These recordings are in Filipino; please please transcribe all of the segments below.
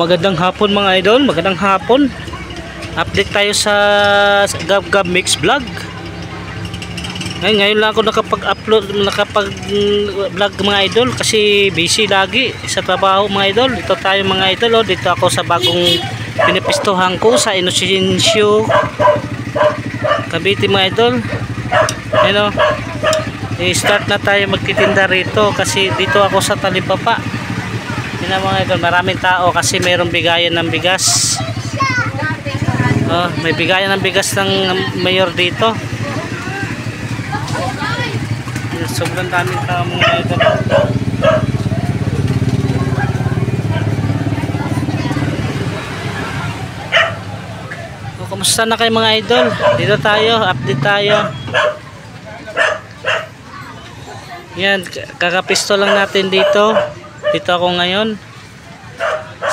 Magandang hapon mga idol, magandang hapon. Update tayo sa Gab Mix Vlog. Ngayon lang ako nakapag-vlog mga idol kasi busy lagi sa trabaho mga idol. Dito tayo mga idol, dito ako sa bagong pinipistuhan ko sa Inocencio, Cavite mga idol. Ayun, i-start na tayo magtitinda rito kasi dito ako sa Talipapa. Yun na mga idol, maraming tao kasi mayroong bigayan ng bigas. May bigayan ng bigas ng mayor dito. Sobrang daming tao mga idol. Kumusta na kayo mga idol? Dito tayo, update tayo. Yan, kakapisto lang natin dito. Dito ako ngayon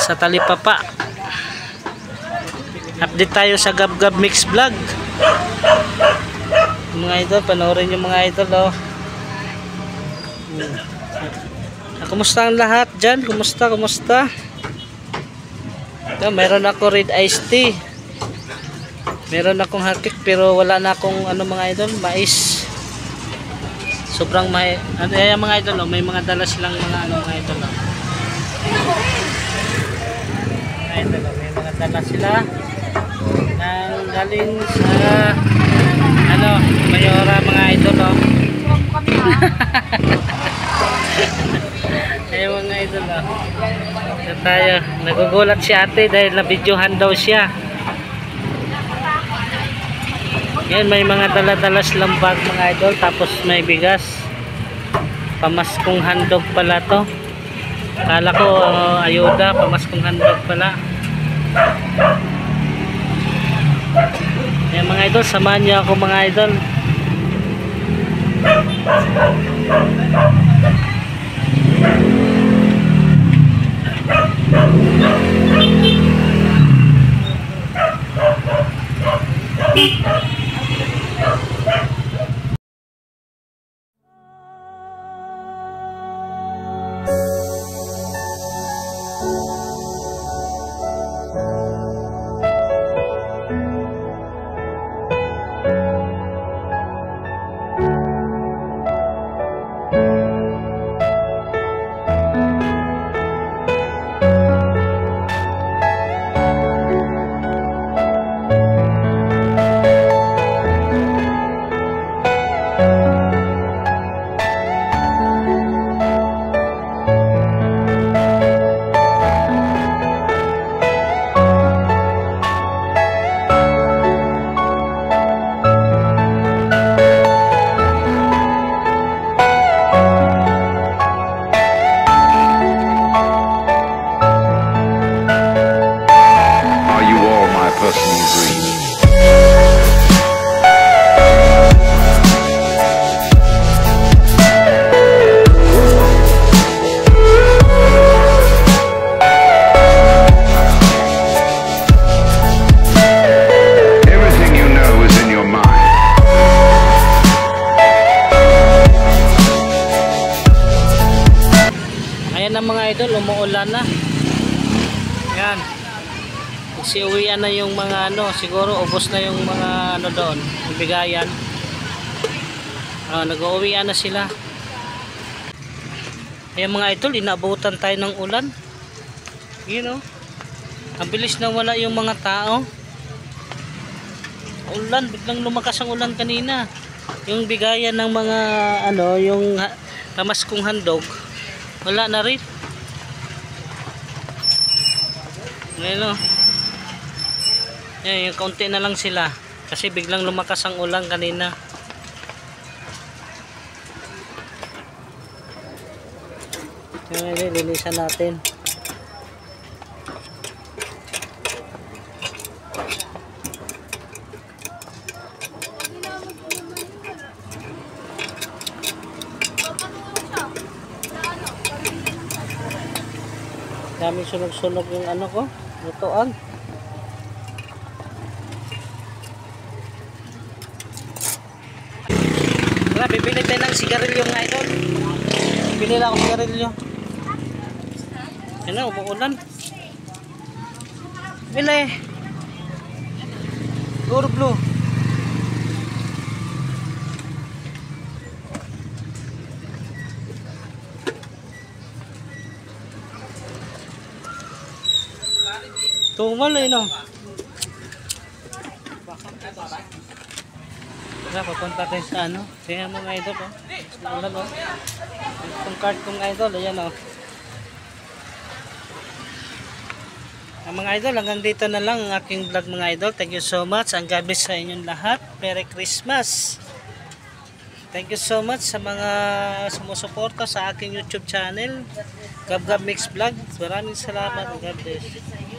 sa Talipapa. Update tayo sa Gab Mix Vlog. Mga idol, panoorin yung mga idol oh. Kumusta ang lahat dyan? Kumusta? Ito, meron ako red iced tea. Meron akong hakik pero wala na akong ano mga idol, mais. Sobrang may ano yan mga idol, may mga dala silang mga ano mga idol. May mga dala sila nang galing sa ano, Mayora mga idol oh. Ayun mga idol oh. So tayo, nagugulat si ate dahil na-videohan daw siya. Yan, may mga dala-dala silang bag mga idol, tapos may bigas. Pamaskong handog pala to. Kala ko ayuda, pamaskong handog pala. Yan mga idol, samahan niyo ako mga idol. Ayan na mga idol, umuulan na. Yan. Siuwian na yung mga ano, siguro ubos na yung mga ano doon, yung bigayan. Nag-uuwian na sila. Ayan mga idol, inaabutan tayo ng ulan. You know, ang bilis na wala yung mga tao. Ulan, biglang lumakas ang ulan kanina. Yung bigayan ng mga ano, yung pamaskong handog, wala na rin. Ngayon o. Yan, yung kaunti na lang sila. Kasi biglang lumakas ang ulan kanina. Yan, linisan natin. Dami sunog-sunog yung ano ko, lutoan. Tara, bibili tayo ng sigarilyo nga idol. Bibili lang ako sigarilyo. Yan na, umuulan. Pili. Puro blue. Tungal eh, no? Tara, papunta tayo sa ano. Tingnan mo mga idol, oh. Ulan, oh. Itong card kong idol, ayan, oh. Mga idol, hanggang dito na lang ang aking vlog mga idol. Thank you so much. Ang gabi sa inyong lahat. Merry Christmas. Thank you so much sa mga sumusuporta sa aking YouTube channel. Gab Mix Vlog. Maraming salamat. God bless.